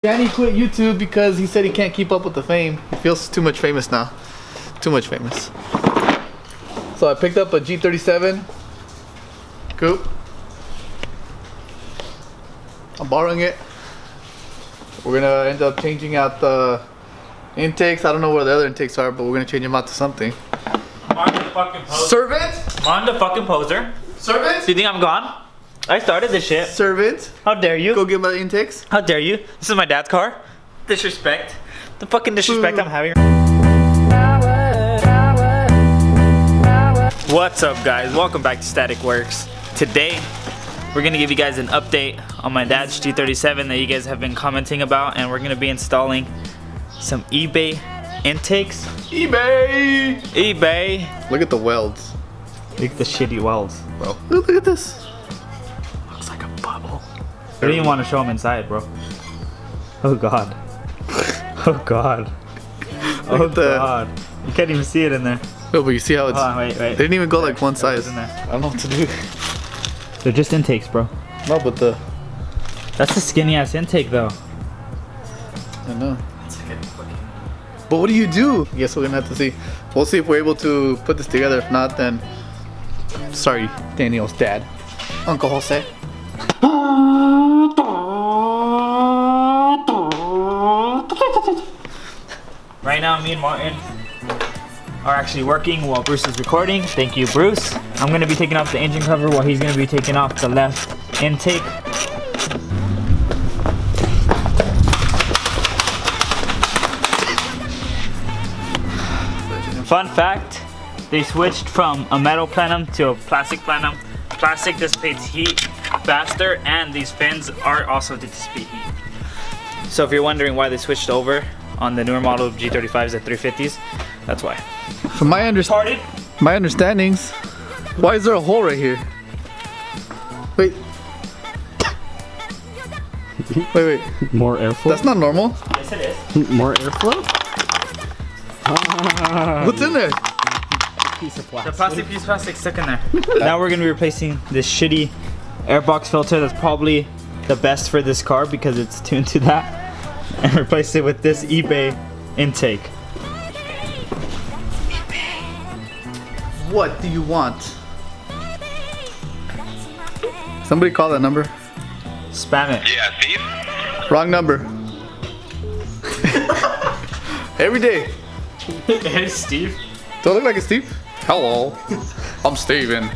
Danny quit YouTube because he said he can't keep up with the fame. He feels too much famous now. Too much famous. So I picked up a G37 coupe. I'm borrowing it. We're gonna end up changing out the intakes. I don't know where the other intakes are, but we're gonna change them out to something. Manda fucking poser. Servant? Manda fucking poser. Servant? Do you think I'm gone? I started this shit. Servant? How dare you? Go get my intakes. How dare you? This is my dad's car. Disrespect. The fucking disrespect I'm having. What's up, guys? Welcome back to Static Works. Today, we're gonna give you guys an update on my dad's G37 that you guys have been commenting about, and we're gonna be installing some eBay intakes. eBay! eBay. Look at the welds. Look at the shitty welds, bro. Look at this. Looks like a bubble. I don't even want to show them inside, bro. Oh god. Oh god. Oh god. You can't even see it in there. No, but you see how it's... Hold on, wait. They didn't even go like one size. In there. I don't know what to do. They're just intakes, bro. No, but the... That's a skinny ass intake, though. I know. But what do you do? I guess we're gonna have to see. We'll see if we're able to put this together. If not, then... Sorry, Daniel's dad. Uncle Jose. Right now, me and Martin are actually working while Bruce is recording. Thank you, Bruce. I'm gonna be taking off the engine cover while he's gonna be taking off the left intake. Fun fact, they switched from a metal plenum to a plastic plenum. Plastic dissipates heat faster, and these fins are also to dissipate heat. So if you're wondering why they switched over on the newer model of G35s at 350s, that's why. From my understandings, why is there a hole right here? Wait. Wait. More airflow? That's not normal. Yes, it is. More airflow? What's in there? Piece of The plastic. piece of plastic stuck in there. Now we're gonna be replacing this shitty airbox filter that's probably the best for this car because it's tuned to that, and replace it with this eBay intake. What do you want? Somebody call that number. Spam it. Yeah, Steve? Wrong number. Every day. Hey, Steve. Do I look like a Steve? Hello, I'm Steven.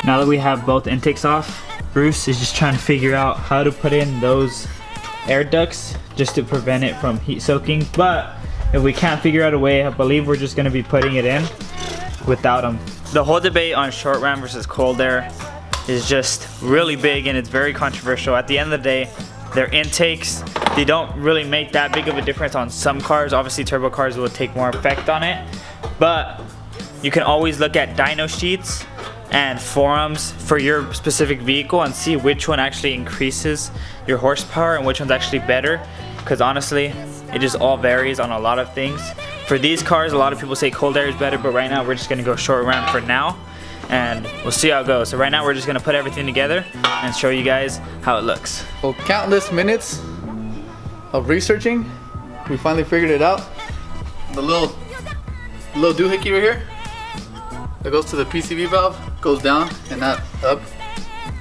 Now that we have both intakes off, Bruce is just trying to figure out how to put in those air ducts just to prevent it from heat soaking. But if we can't figure out a way, I believe we're just going to be putting it in without them. The whole debate on short ram versus cold air is just really big, and it's very controversial. At the end of the day, their intakes, they don't really make that big of a difference on some cars. Obviously turbo cars will take more effect on it, but you can always look at dyno sheets and forums for your specific vehicle and see which one actually increases your horsepower and which one's actually better, because honestly it just all varies on a lot of things. For these cars, a lot of people say cold air is better, but right now we're just gonna go short ram for now, and we'll see how it goes. So right now we're just gonna put everything together and show you guys how it looks. Well, countless minutes of researching, we finally figured it out. The little doohickey right here that goes to the PCV valve goes down and not up.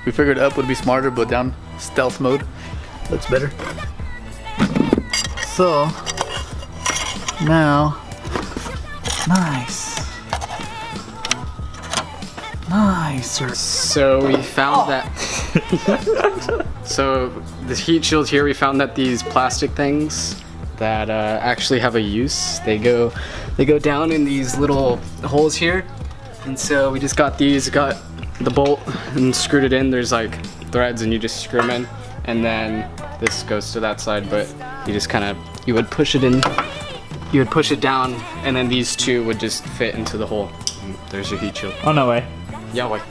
We figured up would be smarter, but down stealth mode looks better. So now, nice. So we found that. So the heat shield here, we found that these plastic things that actually have a use. They go down in these little holes here, and so we just got these. Got the bolt and screwed it in. There's like threads, and you just screw them in, and then this goes to that side. But you just you would push it in. You would push it down, and then these two would just fit into the hole. And there's your heat shield. Oh, no way. Yeah, why?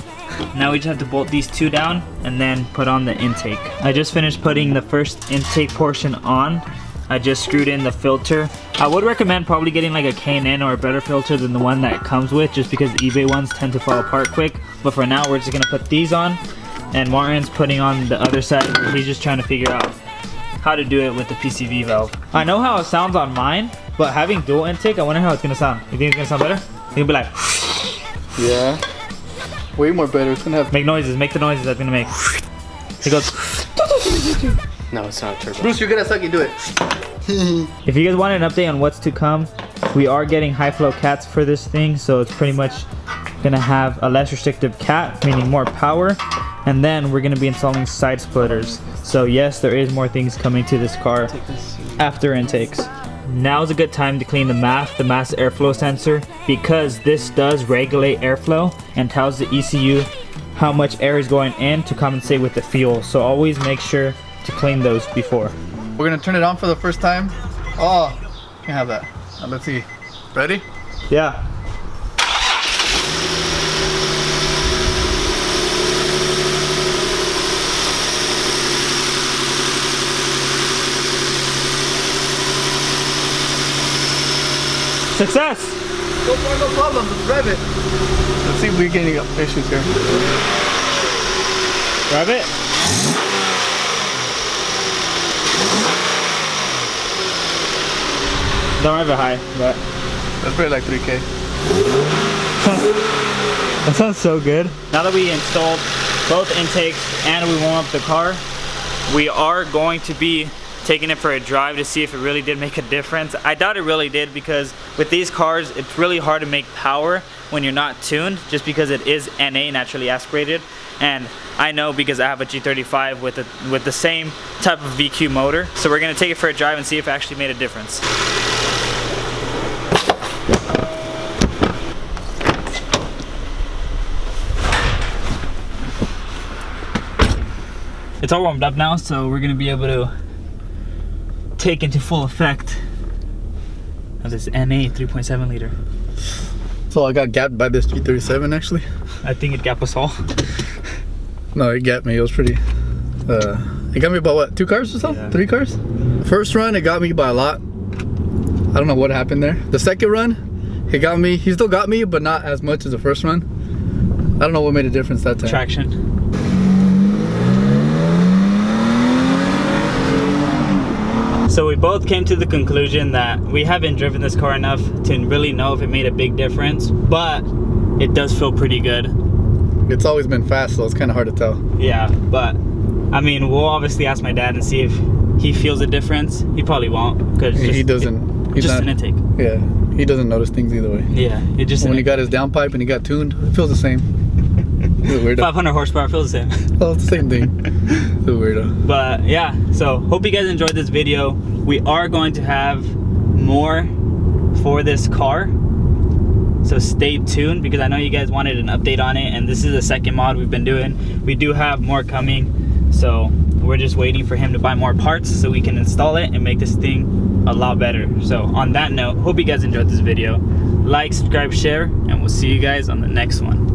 Now we just have to bolt these two down and then put on the intake. I just finished putting the first intake portion on. I just screwed in the filter. I would recommend probably getting like a K&N or a better filter than the one that comes with, just because eBay ones tend to fall apart quick. But for now, we're just gonna put these on, and Martin's putting on the other side. He's just trying to figure out how to do it with the PCV valve. I know how it sounds on mine, but having dual intake, I wonder how it's gonna sound. You think it's gonna sound better? You'll be like, yeah, way more better. It's gonna have make noises, make the noises that's gonna make. It goes. No, it's not a turbo. Bruce, you're good at sucking. Do it. If you guys want an update on what's to come, we are getting high flow cats for this thing, so it's pretty much gonna have a less restrictive cat, meaning more power, and then we're gonna be installing side splitters. So yes, there is more things coming to this car after intakes. Now is a good time to clean the mass airflow sensor, because this does regulate airflow and tells the ECU how much air is going in to compensate with the fuel. So always make sure to clean those before. We're gonna turn it on for the first time. Oh, can't have that. Now let's see. Ready? Yeah. Success! So far, no problem. Let's rev it. Let's see if we're getting issues here. Rev it. Don't rev it high, but That's probably like 3K. that sounds so good. Now that we installed both intakes and we warm up the car, we are going to be taking it for a drive to see if it really did make a difference. I doubt it really did, because with these cars, it's really hard to make power when you're not tuned, just because it is NA, naturally aspirated. And I know because I have a G35 with the same type of VQ motor. So we're gonna take it for a drive and see if it actually made a difference. It's all warmed up now, so we're gonna be able to take into full effect of this NA 3.7 liter. So I got gapped by this G37 actually. I think it gapped us all. No, it gapped me. It was pretty. It got me by what? 2 cars or so? Yeah. 3 cars? First run, it got me by a lot. I don't know what happened there. The second run, he got me. He still got me, but not as much as the first run. I don't know what made a difference that time. Traction. So we both came to the conclusion that we haven't driven this car enough to really know if it made a big difference, but it does feel pretty good. It's always been fast, so it's kind of hard to tell. Yeah, but I mean, we'll obviously ask my dad and see if he feels a difference. He probably won't, because He doesn't. He's just not, an intake. Yeah, he doesn't notice things either way. Yeah, it just When he got his downpipe and he got tuned, it feels the same. It's a weirdo. 500 horsepower feels the same. Well, it's the same thing. It's a weirdo. But yeah, so hope you guys enjoyed this video. We are going to have more for this car, so stay tuned, because I know you guys wanted an update on it, and this is the second mod we've been doing. We do have more coming, so we're just waiting for him to buy more parts so we can install it and make this thing a lot better. So on that note, hope you guys enjoyed this video. Like, subscribe, share, and we'll see you guys on the next one.